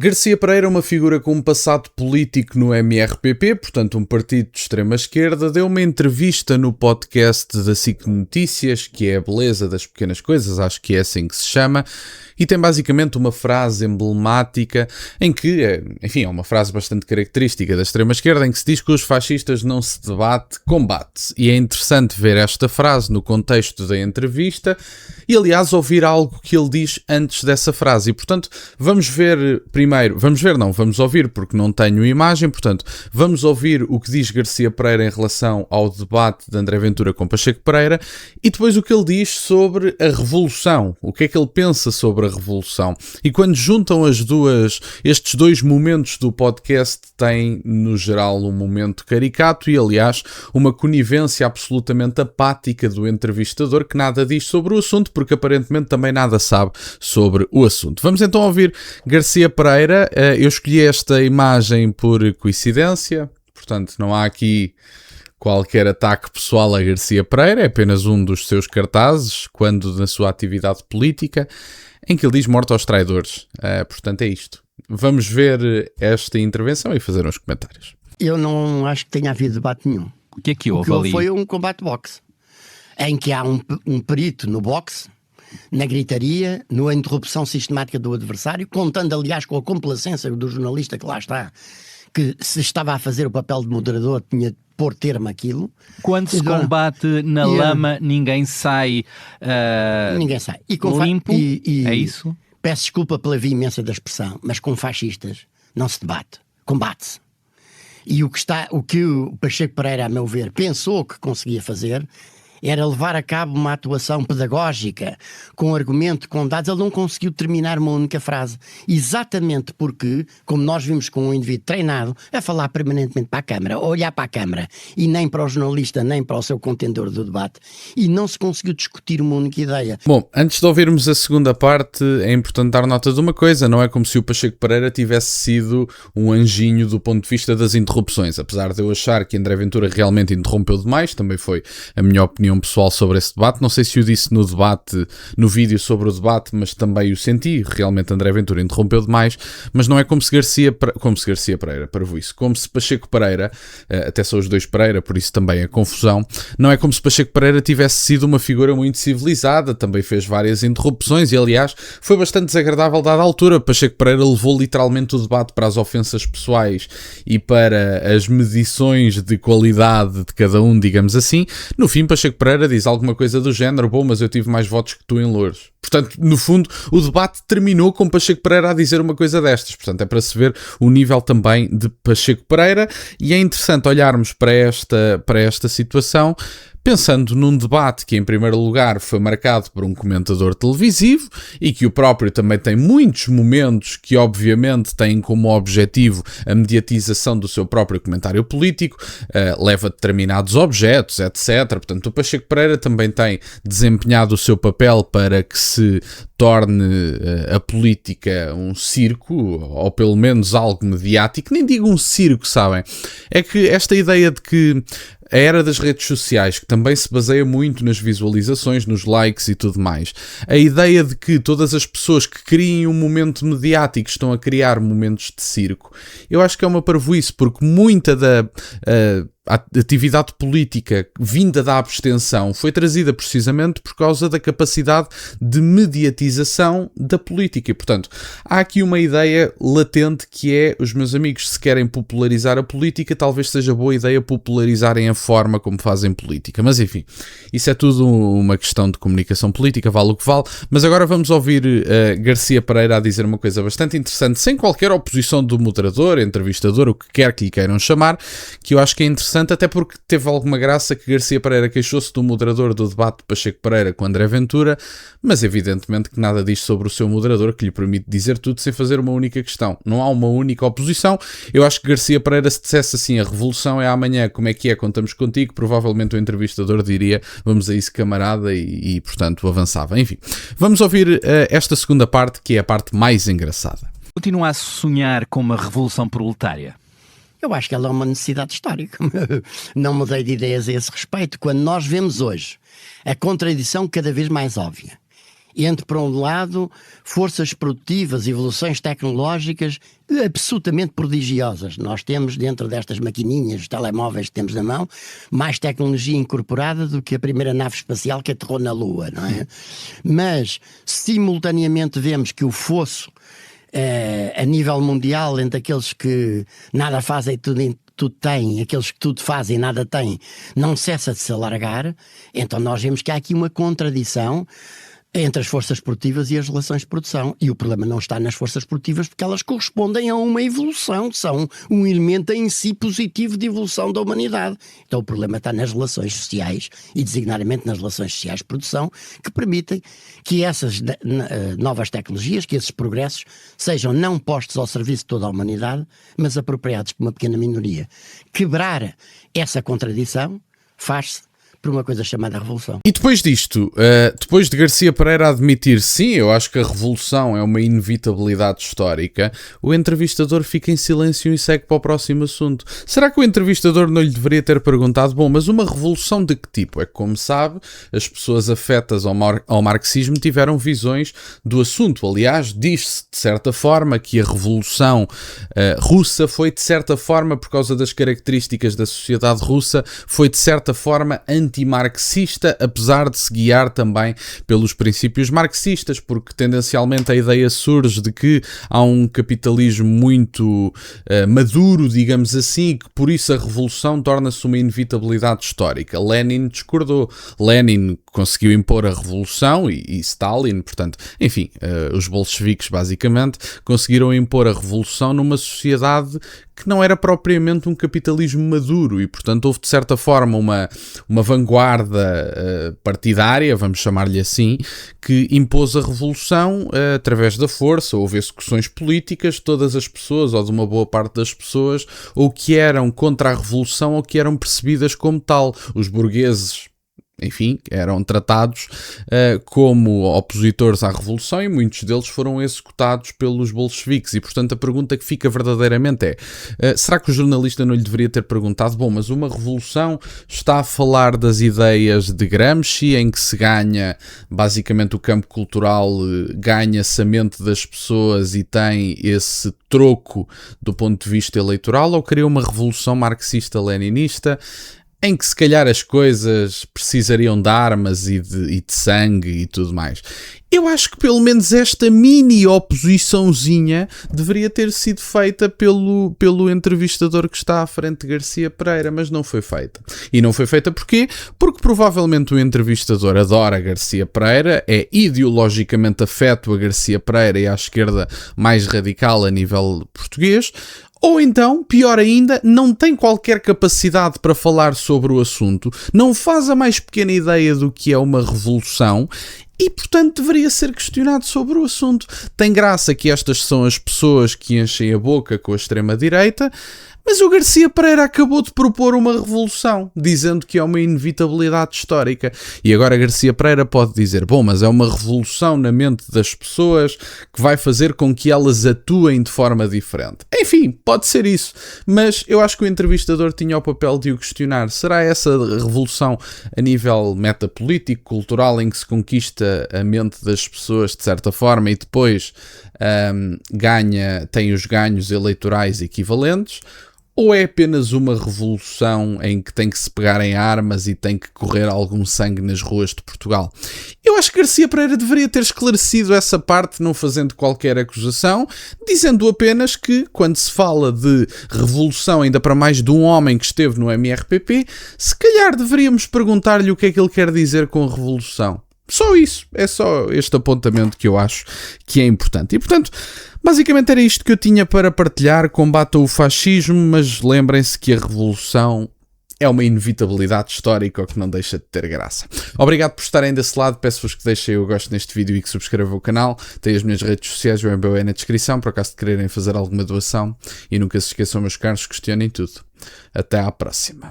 Garcia Pereira, uma figura com um passado político no MRPP, portanto um partido de extrema-esquerda, deu uma entrevista no podcast da SIC Notícias, que é a beleza das pequenas coisas, acho que é assim que se chama, e tem basicamente uma frase emblemática em que, enfim, é uma frase bastante característica da extrema-esquerda, em que se diz que os fascistas não se debate, combate-se. E é interessante ver esta frase no contexto da entrevista e, aliás, ouvir algo que ele diz antes dessa frase. E, portanto, vamos ouvir, porque não tenho imagem, portanto, vamos ouvir o que diz Garcia Pereira em relação ao debate de André Ventura com Pacheco Pereira e depois o que ele diz sobre a revolução, o que é que ele pensa sobre a revolução. E quando juntam estes dois momentos do podcast, tem, no geral, um momento caricato e, aliás, uma conivência absolutamente apática do entrevistador que nada diz sobre o assunto, porque aparentemente também nada sabe sobre o assunto. Vamos então ouvir Garcia Pereira. Eu escolhi esta imagem por coincidência, portanto não há aqui qualquer ataque pessoal a Garcia Pereira, é apenas um dos seus cartazes, quando na sua atividade política, em que ele diz morte aos traidores. Portanto é isto. Vamos ver esta intervenção e fazer uns comentários. Eu não acho que tenha havido debate nenhum. O que é que houve o que ali? Foi um combate de boxe, em que há um perito no boxe, na gritaria, na interrupção sistemática do adversário, contando aliás com a complacência do jornalista que lá está, que se estava a fazer o papel de moderador tinha de pôr termo àquilo. Quando se combate na lama, ninguém sai ninguém sai. Limpo, é isso? Peço desculpa pela veemência da expressão, mas com fascistas não se debate, combate-se. E o que o Pacheco Pereira, a meu ver, pensou que conseguia fazer era levar a cabo uma atuação pedagógica, com argumento, com dados. Ele não conseguiu terminar uma única frase. Exatamente porque, como nós vimos com um indivíduo treinado a falar permanentemente para a Câmara, a olhar para a Câmara, e nem para o jornalista, nem para o seu contendor do debate, e não se conseguiu discutir uma única ideia. Bom, antes de ouvirmos a segunda parte, é importante dar nota de uma coisa. Não é como se o Pacheco Pereira tivesse sido um anjinho do ponto de vista das interrupções. Apesar de eu achar que André Ventura realmente interrompeu demais, também foi a minha opinião pessoal sobre esse debate. Não sei se o disse no debate, no vídeo sobre o debate, mas também o senti. Realmente André Ventura interrompeu demais, mas não é como se Garcia Pereira, como se Pacheco Pereira, até são os dois Pereira, por isso também a confusão, não é como se Pacheco Pereira tivesse sido uma figura muito civilizada, também fez várias interrupções e, aliás, foi bastante desagradável dada a altura. Pacheco Pereira levou literalmente o debate para as ofensas pessoais e para as medições de qualidade de cada um, digamos assim. No fim, Pacheco Pereira diz alguma coisa do género: bom, mas eu tive mais votos que tu em Loures. Portanto, no fundo, o debate terminou com Pacheco Pereira a dizer uma coisa destas. Portanto, é para se ver o nível também de Pacheco Pereira, e é interessante olharmos para esta situação pensando num debate que, em primeiro lugar, foi marcado por um comentador televisivo e que o próprio também tem muitos momentos que, obviamente, têm como objetivo a mediatização do seu próprio comentário político, leva determinados objetos, etc. Portanto, o Pacheco Pereira também tem desempenhado o seu papel para que se torne a política um circo, ou pelo menos algo mediático. Nem digo um circo, sabem? É que esta ideia de que a era das redes sociais, que também se baseia muito nas visualizações, nos likes e tudo mais, a ideia de que todas as pessoas que criem um momento mediático estão a criar momentos de circo, eu acho que é uma parvoíce, porque muita da a atividade política vinda da abstenção foi trazida precisamente por causa da capacidade de mediatização da política. E, portanto, há aqui uma ideia latente que é: os meus amigos, se querem popularizar a política, talvez seja boa ideia popularizarem a forma como fazem política. Mas, enfim, isso é tudo uma questão de comunicação política, vale o que vale. Mas agora vamos ouvir Garcia Pereira a dizer uma coisa bastante interessante, sem qualquer oposição do moderador, entrevistador, o que quer que lhe queiram chamar, que eu acho que é interessante, até porque teve alguma graça que Garcia Pereira queixou-se do moderador do debate de Pacheco Pereira com André Ventura, mas evidentemente que nada diz sobre o seu moderador, que lhe permite dizer tudo sem fazer uma única questão. Não há uma única oposição. Eu acho que Garcia Pereira, se dissesse assim: a revolução é amanhã, como é que é, contamos contigo, provavelmente o entrevistador diria: vamos a isso, camarada, e portanto avançava. Enfim, vamos ouvir esta segunda parte, que é a parte mais engraçada. Continua a sonhar com uma revolução proletária? Eu acho que ela é uma necessidade histórica. Não mudei de ideias a esse respeito. Quando nós vemos hoje a contradição cada vez mais óbvia entre, por um lado, forças produtivas, evoluções tecnológicas absolutamente prodigiosas. Nós temos dentro destas maquininhas, telemóveis que temos na mão, mais tecnologia incorporada do que a primeira nave espacial que aterrou na Lua, não é? Mas, simultaneamente, vemos que o fosso a nível mundial entre aqueles que nada fazem e tudo têm, aqueles que tudo fazem e nada têm, não cessa de se alargar. Então nós vemos que há aqui uma contradição entre as forças produtivas e as relações de produção. E o problema não está nas forças produtivas, porque elas correspondem a uma evolução, são um elemento em si positivo de evolução da humanidade. Então o problema está nas relações sociais, e designadamente nas relações sociais de produção, que permitem que essas novas tecnologias, que esses progressos, sejam não postos ao serviço de toda a humanidade, mas apropriados por uma pequena minoria. Quebrar essa contradição faz-se por uma coisa chamada revolução. E depois disto, depois de Garcia Pereira admitir, sim, eu acho que a revolução é uma inevitabilidade histórica, o entrevistador fica em silêncio e segue para o próximo assunto. Será que o entrevistador não lhe deveria ter perguntado, bom, mas uma revolução de que tipo? É que, como sabe, as pessoas afetas ao marxismo tiveram visões do assunto. Aliás, diz-se, de certa forma, que a revolução russa foi, de certa forma, por causa das características da sociedade russa, foi, de certa forma, antimarxista, apesar de se guiar também pelos princípios marxistas, porque tendencialmente a ideia surge de que há um capitalismo muito maduro, digamos assim, e que por isso a revolução torna-se uma inevitabilidade histórica. Lenin discordou. Lenin conseguiu impor a revolução e Stalin, portanto, enfim, os bolcheviques basicamente conseguiram impor a revolução numa sociedade que não era propriamente um capitalismo maduro e, portanto, houve de certa forma uma vanguarda partidária, vamos chamar-lhe assim, que impôs a revolução através da força. Houve execuções políticas de todas as pessoas, ou de uma boa parte das pessoas, ou que eram contra a revolução ou que eram percebidas como tal. Os burgueses, enfim, eram tratados como opositores à revolução e muitos deles foram executados pelos bolcheviques e, portanto, a pergunta que fica verdadeiramente é, será que o jornalista não lhe deveria ter perguntado, bom, mas uma revolução está a falar das ideias de Gramsci, em que se ganha, basicamente o campo cultural ganha-se a mente das pessoas e tem esse troco do ponto de vista eleitoral, ou queria uma revolução marxista-leninista, em que se calhar as coisas precisariam de armas e de sangue e tudo mais. Eu acho que pelo menos esta mini oposiçãozinha deveria ter sido feita pelo entrevistador que está à frente de Garcia Pereira, mas não foi feita. E não foi feita porquê? Porque provavelmente o entrevistador adora Garcia Pereira, é ideologicamente afeto a Garcia Pereira e à esquerda mais radical a nível português, ou então, pior ainda, não tem qualquer capacidade para falar sobre o assunto, não faz a mais pequena ideia do que é uma revolução e, portanto, deveria ser questionado sobre o assunto. Tem graça que estas são as pessoas que enchem a boca com a extrema-direita, mas o Garcia Pereira acabou de propor uma revolução, dizendo que é uma inevitabilidade histórica. E agora Garcia Pereira pode dizer, bom, mas é uma revolução na mente das pessoas que vai fazer com que elas atuem de forma diferente. Enfim, pode ser isso, mas eu acho que o entrevistador tinha o papel de o questionar. Será essa revolução a nível metapolítico, cultural, em que se conquista a mente das pessoas de certa forma e depois tem os ganhos eleitorais equivalentes? Ou é apenas uma revolução em que tem que se pegar em armas e tem que correr algum sangue nas ruas de Portugal? Eu acho que Garcia Pereira deveria ter esclarecido essa parte, não fazendo qualquer acusação, dizendo apenas que, quando se fala de revolução, ainda para mais de um homem que esteve no MRPP, se calhar deveríamos perguntar-lhe o que é que ele quer dizer com revolução. Só isso, é só este apontamento que eu acho que é importante. E, portanto, basicamente era isto que eu tinha para partilhar. Combata o fascismo, mas lembrem-se que a revolução é uma inevitabilidade histórica, o que não deixa de ter graça. Obrigado por estarem desse lado, peço-vos que deixem o gosto neste vídeo e que subscrevam o canal. Tem as minhas redes sociais, o MBO é na descrição, por acaso de quererem fazer alguma doação. E nunca se esqueçam, meus caros, questionem tudo. Até à próxima.